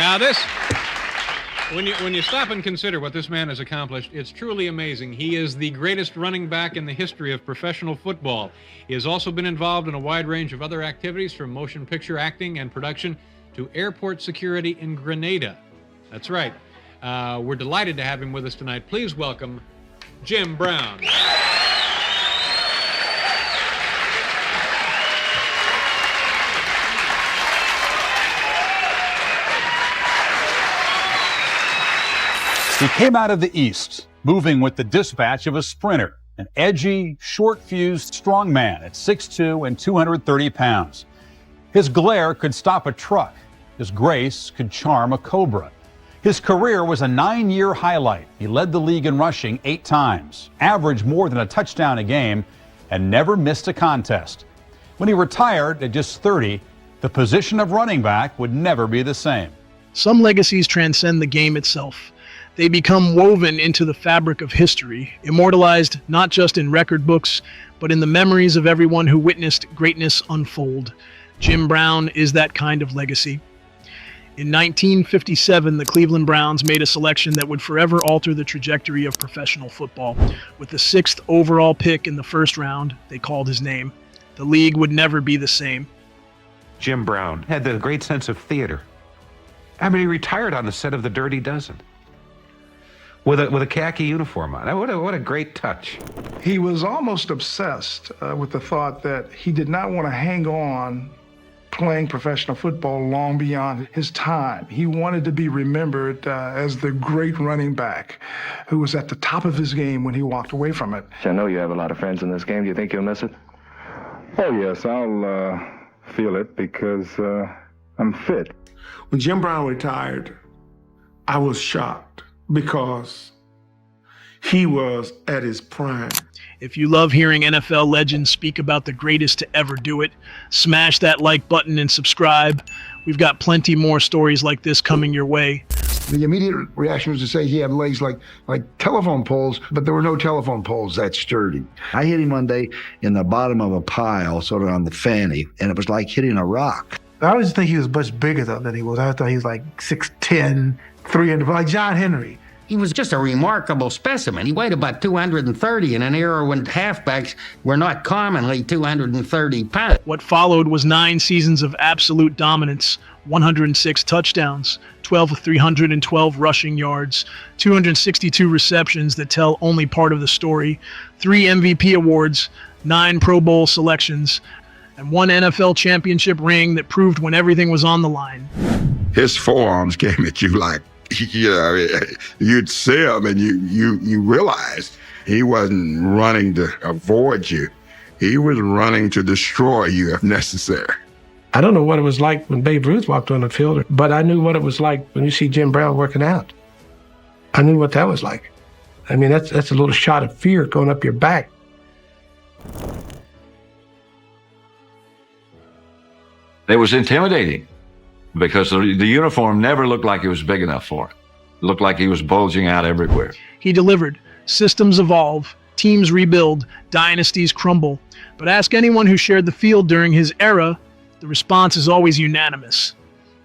Now when you stop and consider what this man has accomplished, it's truly amazing. He is the greatest running back in the history of professional football. He has also been involved in a wide range of other activities, from motion picture acting and production to airport security in Grenada. That's right. We're delighted to have him with us tonight. Please welcome Jim Brown. He came out of the East, moving with the dispatch of a sprinter, an edgy, short-fused strong man at 6'2" and 230 pounds. His glare could stop a truck. His grace could charm a cobra. His career was a 9-year highlight. He led the league in rushing 8 times, averaged more than a touchdown a game, and never missed a contest. When he retired at just 30, the position of running back would never be the same. Some legacies transcend the game itself. They become woven into the fabric of history, immortalized not just in record books, but in the memories of everyone who witnessed greatness unfold. Jim Brown is that kind of legacy. In 1957, the Cleveland Browns made a selection that would forever alter the trajectory of professional football. With the 6th overall pick in the first round, they called his name. The league would never be the same. Jim Brown had the great sense of theater. I mean, he retired on the set of The Dirty Dozen with a khaki uniform on. What a great touch. He was almost obsessed with the thought that he did not want to hang on playing professional football long beyond his time. He wanted to be remembered as the great running back who was at the top of his game when he walked away from it. I know you have a lot of friends in this game. Do you think you'll miss it? Oh, yes, I'll feel it because I'm fit. When Jim Brown retired, I was shocked because he was at his prime. If you love hearing NFL legends speak about the greatest to ever do it, smash that like button and subscribe. We've got plenty more stories like this coming your way. The immediate reaction was to say he had legs like telephone poles, but there were no telephone poles that sturdy. I hit him one day in the bottom of a pile, sort of on the fanny, and it was like hitting a rock. I always think he was much bigger than he was. I thought he was like 6'10", 300, like John Henry. He was just a remarkable specimen. He weighed about 230 in an era when halfbacks were not commonly 230 pounds. What followed was 9 seasons of absolute dominance, 106 touchdowns, 12 of 312 rushing yards, 262 receptions that tell only part of the story, 3 MVP awards, 9 Pro Bowl selections, and 1 NFL championship ring that proved when everything was on the line. His forearms came at you like, you'd see him and you realized he wasn't running to avoid you. He was running to destroy you if necessary. I don't know what it was like when Babe Ruth walked on the field, but I knew what it was like when you see Jim Brown working out. I knew what that was like. I mean, that's a little shot of fear going up your back. It was intimidating because the uniform never looked like it was big enough for him. It looked like he was bulging out everywhere. He delivered. Systems evolve, teams rebuild, dynasties crumble. But ask anyone who shared the field during his era, the response is always unanimous.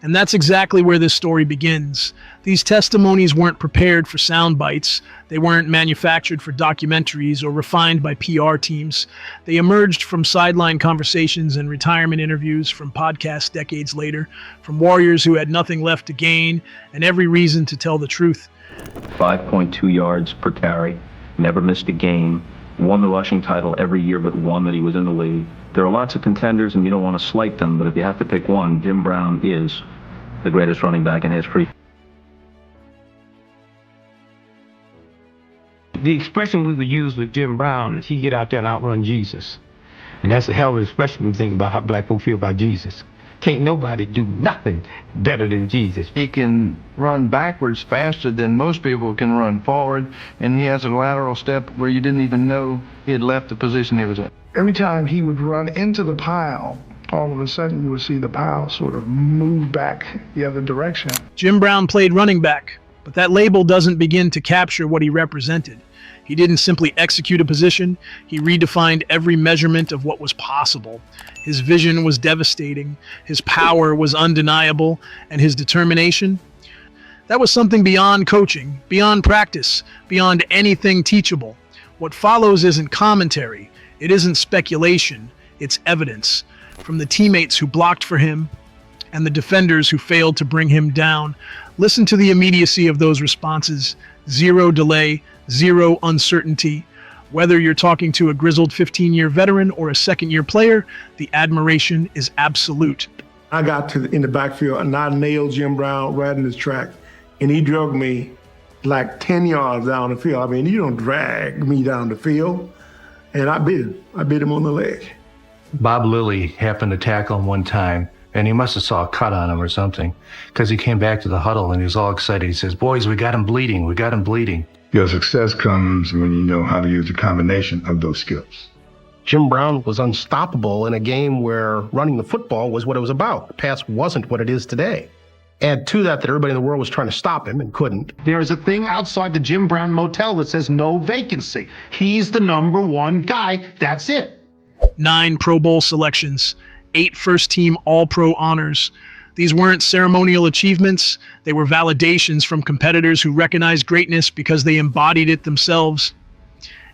And that's exactly where this story begins. These testimonies weren't prepared for sound bites. They weren't manufactured for documentaries or refined by PR teams. They emerged from sideline conversations and retirement interviews, from podcasts decades later, from warriors who had nothing left to gain and every reason to tell the truth. 5.2 yards per carry, never missed a game, won the rushing title every year but one that he was in the league. There are lots of contenders and you don't want to slight them, but if you have to pick one, Jim Brown is the greatest running back in history. The expression we would use with Jim Brown is he get out there and outrun Jesus. And that's a hell of an expression when you think about how black folk feel about Jesus. Can't nobody do nothing better than Jesus. He can run backwards faster than most people can run forward, and he has a lateral step where you didn't even know he had left the position he was in. Every time he would run into the pile, all of a sudden you would see the pile sort of move back the other direction. Jim Brown played running back, But that label doesn't begin to capture what he represented. He didn't simply execute a position, he redefined every measurement of what was possible. His vision was devastating, his power was undeniable, and his determination? That was something beyond coaching, beyond practice, beyond anything teachable. What follows isn't commentary, it isn't speculation, it's evidence. From the teammates who blocked for him and the defenders who failed to bring him down, listen to the immediacy of those responses. Zero delay, zero uncertainty. Whether you're talking to a grizzled 15-year veteran or a second-year player, the admiration is absolute. I got in the backfield and I nailed Jim Brown right in his track, and he drug me like 10 yards down the field. I mean, you don't drag me down the field. And I beat him. I beat him on the leg. Bob Lilly happened to tackle him one time, and he must have saw a cut on him or something, because he came back to the huddle and he was all excited. He says, "Boys, we got him bleeding. We got him bleeding." Your success comes when you know how to use a combination of those skills. Jim Brown was unstoppable in a game where running the football was what it was about. The pass wasn't what it is today. Add to that everybody in the world was trying to stop him and couldn't. There is a thing outside the Jim Brown motel that says no vacancy. He's the #1 guy. That's it. 9 Pro Bowl selections, 8 first-team All-Pro honors. These weren't ceremonial achievements. They were validations from competitors who recognized greatness because they embodied it themselves.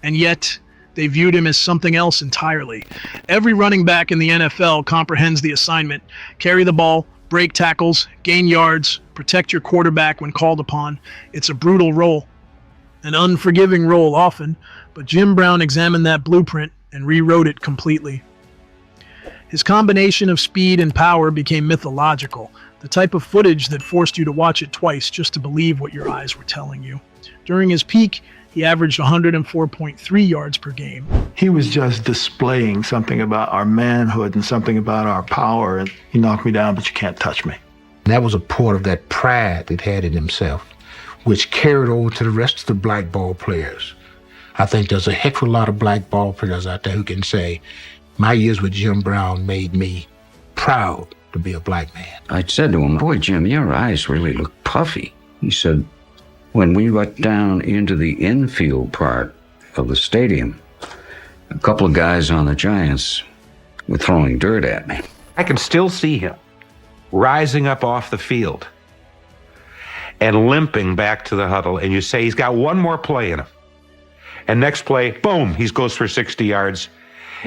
And yet, they viewed him as something else entirely. Every running back in the NFL comprehends the assignment. Carry the ball, break tackles, gain yards, protect your quarterback when called upon. It's a brutal role, an unforgiving role often, but Jim Brown examined that blueprint and rewrote it completely. His combination of speed and power became mythological, the type of footage that forced you to watch it twice just to believe what your eyes were telling you. During his peak, he averaged 104.3 yards per game. He was just displaying something about our manhood and something about our power. And he knocked me down, but you can't touch me. That was a part of that pride that he had in himself, which carried over to the rest of the black ball players. I think there's a heck of a lot of black ball players out there who can say, my years with Jim Brown made me proud to be a black man. I said to him, "Boy, Jim, your eyes really look puffy." He said, "When we got down into the infield part of the stadium, a couple of guys on the Giants were throwing dirt at me." I can still see him rising up off the field and limping back to the huddle, and you say he's got one more play in him. And next play, boom, he goes for 60 yards,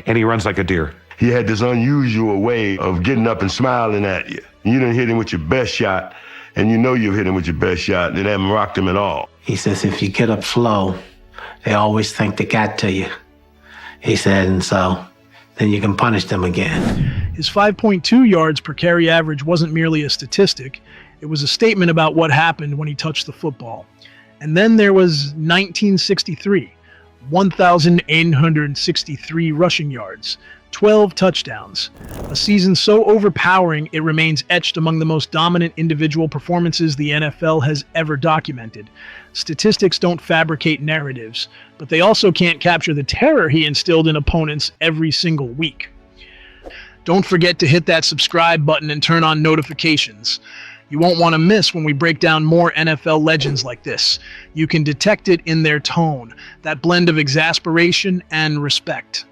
and he runs like a deer. He had this unusual way of getting up and smiling at you. You didn't hit him with your best shot, and you know you've hit him with your best shot, and it haven't rocked him at all. He says, if you get up slow, they always think they got to you. He said, and so then you can punish them again. His 5.2 yards per carry average wasn't merely a statistic. It was a statement about what happened when he touched the football. And then there was 1963, 1,863 rushing yards, 12 touchdowns. A season so overpowering it remains etched among the most dominant individual performances the NFL has ever documented. Statistics don't fabricate narratives, but they also can't capture the terror he instilled in opponents every single week. Don't forget to hit that subscribe button and turn on notifications. You won't want to miss when we break down more NFL legends like this. You can detect it in their tone, that blend of exasperation and respect.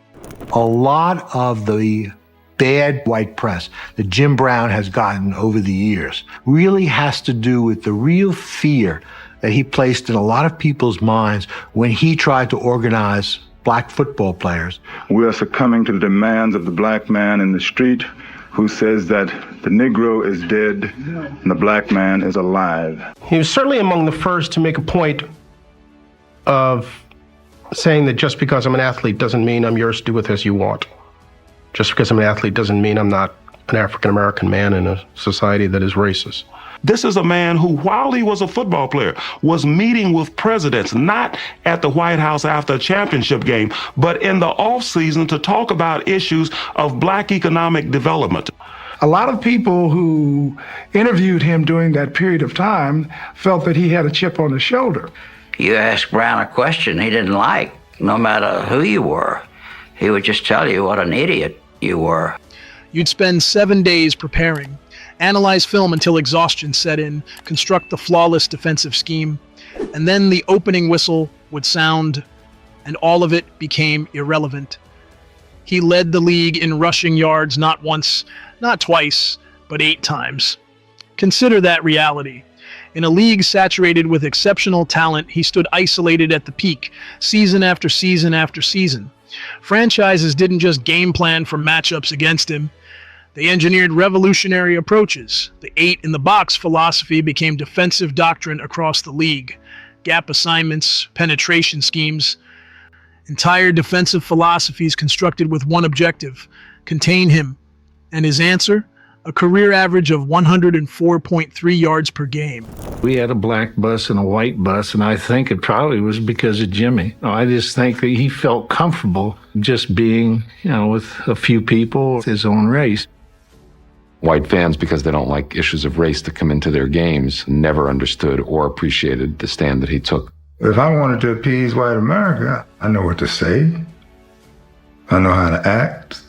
A lot of the bad white press that Jim Brown has gotten over the years really has to do with the real fear that he placed in a lot of people's minds when he tried to organize black football players. We are succumbing to the demands of the black man in the street who says that the Negro is dead and the black man is alive. He was certainly among the first to make a point of saying that just because I'm an athlete doesn't mean I'm yours to do with as you want. Just because I'm an athlete doesn't mean I'm not an African-American man in a society that is racist. This is a man who, while he was a football player, was meeting with presidents, not at the White House after a championship game, but in the off-season to talk about issues of black economic development. A lot of people who interviewed him during that period of time felt that he had a chip on his shoulder. You ask Brown a question he didn't like, no matter who you were, he would just tell you what an idiot you were. You'd spend 7 days preparing. analyze film until exhaustion set in, construct the flawless defensive scheme, and then the opening whistle would sound, and all of it became irrelevant. He led the league in rushing yards not once, not twice, but 8 times. Consider that reality. In a league saturated with exceptional talent, he stood isolated at the peak, season after season after season. Franchises didn't just game plan for matchups against him. They engineered revolutionary approaches. The 8 in the box philosophy became defensive doctrine across the league. Gap assignments, penetration schemes, entire defensive philosophies constructed with one objective: contain him. And his answer? A career average of 104.3 yards per game. We had a black bus and a white bus, and I think it probably was because of Jimmy. I just think that he felt comfortable just being, with a few people, his own race. White fans, because they don't like issues of race to come into their games, never understood or appreciated the stand that he took. If I wanted to appease white America, I know what to say. I know how to act.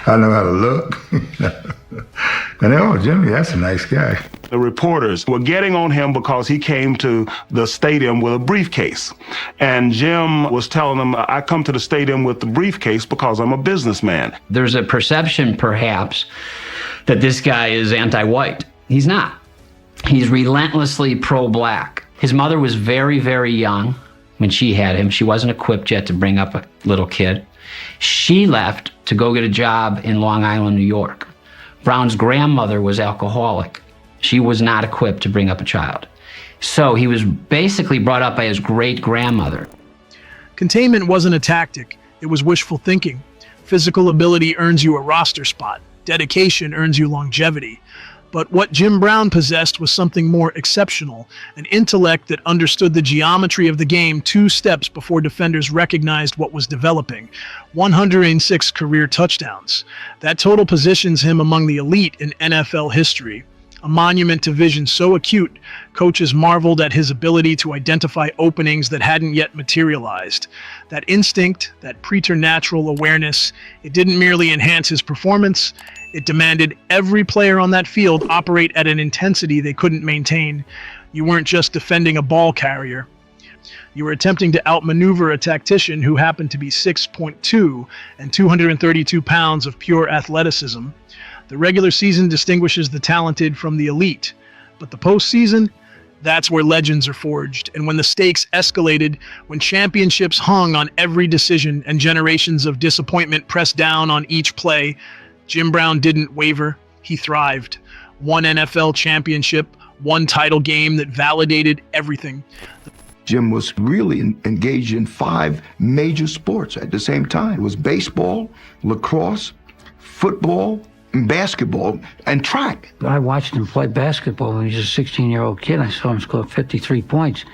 I know how to look. And oh, Jimmy, that's a nice guy. The reporters were getting on him because he came to the stadium with a briefcase. And Jim was telling them, I come to the stadium with the briefcase because I'm a businessman. There's a perception, perhaps, that this guy is anti-white. He's not. He's relentlessly pro-black. His mother was very, very young when she had him. She wasn't equipped yet to bring up a little kid. She left to go get a job in Long Island, New York. Brown's grandmother was alcoholic. She was not equipped to bring up a child. So he was basically brought up by his great-grandmother. Containment wasn't a tactic. It was wishful thinking. Physical ability earns you a roster spot. Dedication earns you longevity. But what Jim Brown possessed was something more exceptional, an intellect that understood the geometry of the game 2 steps before defenders recognized what was developing. 106 career touchdowns. That total positions him among the elite in NFL history. A monument to vision so acute, coaches marveled at his ability to identify openings that hadn't yet materialized. That instinct, that preternatural awareness, it didn't merely enhance his performance, it demanded every player on that field operate at an intensity they couldn't maintain. You weren't just defending a ball carrier. You were attempting to outmaneuver a tactician who happened to be 6'2" and 232 pounds of pure athleticism. The regular season distinguishes the talented from the elite, but the postseason, that's where legends are forged. And when the stakes escalated, when championships hung on every decision and generations of disappointment pressed down on each play, Jim Brown didn't waver. He thrived. 1 NFL championship, 1 title game that validated everything. Jim was really engaged in 5 major sports at the same time. It was baseball, lacrosse, football, and basketball, and track. I watched him play basketball when he was a 16-year-old kid. I saw him score 53 points.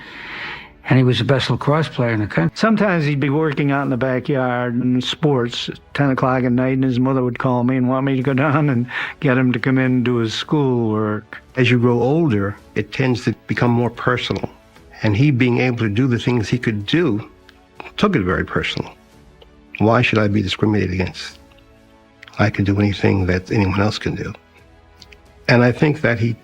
And he was the best lacrosse player in the country. Sometimes he'd be working out in the backyard in sports at 10 o'clock at night, and his mother would call me and want me to go down and get him to come in and do his schoolwork. As you grow older, it tends to become more personal. And he being able to do the things he could do took it very personal. Why should I be discriminated against? I can do anything that anyone else can do. And I think that he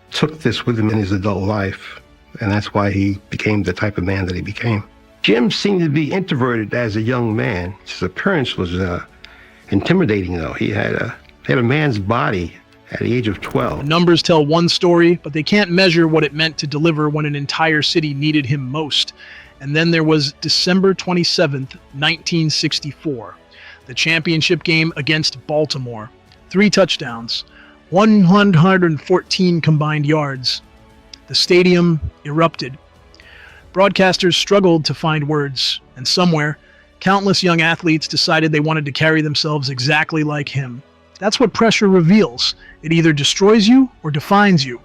took this with him in his adult life, and that's why he became the type of man that he became. Jim seemed to be introverted as a young man. His appearance was intimidating, though. He had a man's body at the age of 12. The numbers tell one story, but they can't measure what it meant to deliver when an entire city needed him most. And then there was December 27th, 1964. The championship game against Baltimore. 3 touchdowns, 114 combined yards. The stadium erupted. Broadcasters struggled to find words, and somewhere, countless young athletes decided they wanted to carry themselves exactly like him. That's what pressure reveals. It either destroys you or defines you.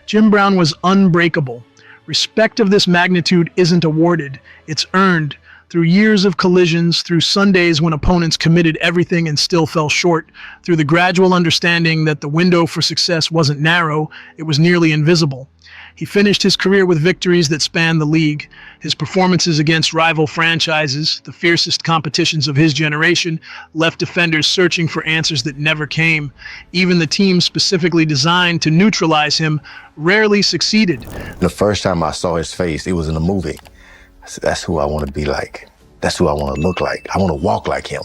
Jim Brown was unbreakable. Respect of this magnitude isn't awarded, it's earned. Through years of collisions, through Sundays when opponents committed everything and still fell short, through the gradual understanding that the window for success wasn't narrow, it was nearly invisible. He finished his career with victories that spanned the league. His performances against rival franchises, the fiercest competitions of his generation, left defenders searching for answers that never came. Even the teams specifically designed to neutralize him rarely succeeded. The first time I saw his face, it was in a movie. I said, that's who I want to be like. That's who I want to look like. I want to walk like him.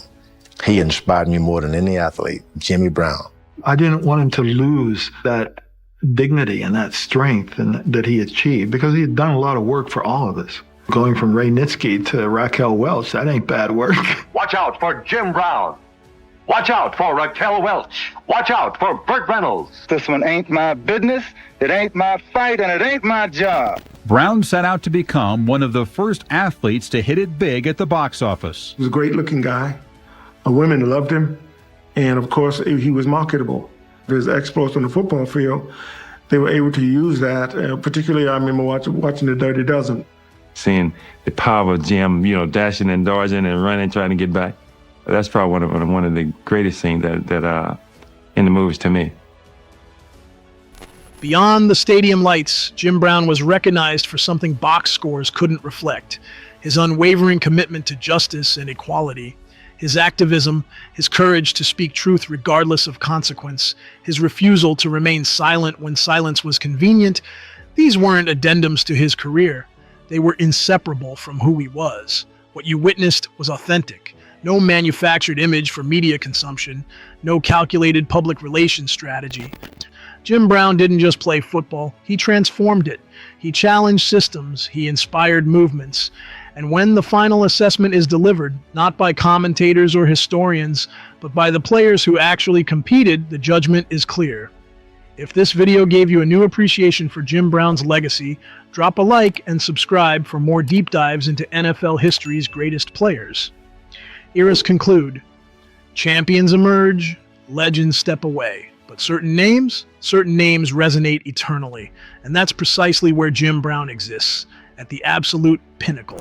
He inspired me more than any athlete, Jimmy Brown. I didn't want him to lose that dignity and that strength that he achieved, because he had done a lot of work for all of us. Going from Ray Nitschke to Raquel Welch, that ain't bad work. Watch out for Jim Brown. Watch out for Raquel Welch. Watch out for Burt Reynolds. This one ain't my business, it ain't my fight, and it ain't my job. Brown set out to become one of the first athletes to hit it big at the box office. He was a great-looking guy. Women loved him. And, of course, he was marketable. His exploits on the football field, they were able to use that. Particularly, I remember watching the Dirty Dozen. Seeing the power of Jim, dashing and dodging and running, trying to get back. That's probably one of the greatest scenes that in the movies to me. Beyond the stadium lights, Jim Brown was recognized for something box scores couldn't reflect: his unwavering commitment to justice and equality, his activism, his courage to speak truth regardless of consequence, his refusal to remain silent when silence was convenient. These weren't addendums to his career. They were inseparable from who he was. What you witnessed was authentic. No manufactured image for media consumption, no calculated public relations strategy. Jim Brown didn't just play football, he transformed it. He challenged systems, he inspired movements. And when the final assessment is delivered, not by commentators or historians, but by the players who actually competed, the judgment is clear. If this video gave you a new appreciation for Jim Brown's legacy, drop a like and subscribe for more deep dives into NFL history's greatest players. Eras conclude. Champions emerge, legends step away. But certain names resonate eternally. And that's precisely where Jim Brown exists, at the absolute pinnacle.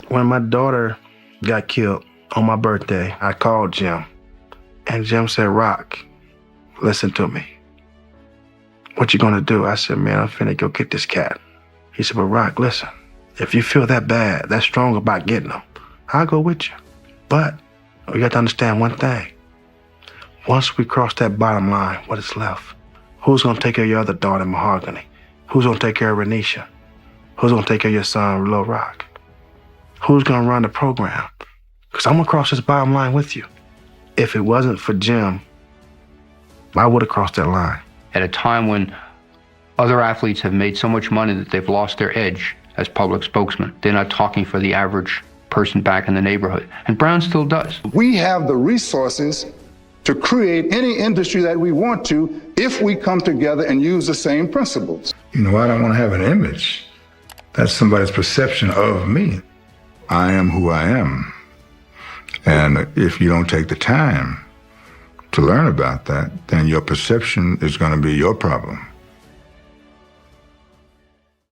When my daughter got killed on my birthday, I called Jim. And Jim said, Rock, listen to me. What you gonna do? I said, man, I'm finna go get this cat. He said, but Rock, listen, if you feel that bad, that strong about getting him, I'll go with you. But we got to understand one thing. Once we cross that bottom line, what is left? Who's gonna take care of your other daughter, Mahogany? Who's gonna take care of Renisha? Who's gonna take care of your son, Lil Rock? Who's gonna run the program? Because I'm gonna cross this bottom line with you. If it wasn't for Jim, I would have crossed that line. At a time when other athletes have made so much money that they've lost their edge as public spokesmen. They're not talking for the average person back in the neighborhood. And Brown still does. We have the resources to create any industry that we want to if we come together and use the same principles. I don't want to have an image. That's somebody's perception of me. I am who I am. And if you don't take the time to learn about that, then your perception is going to be your problem.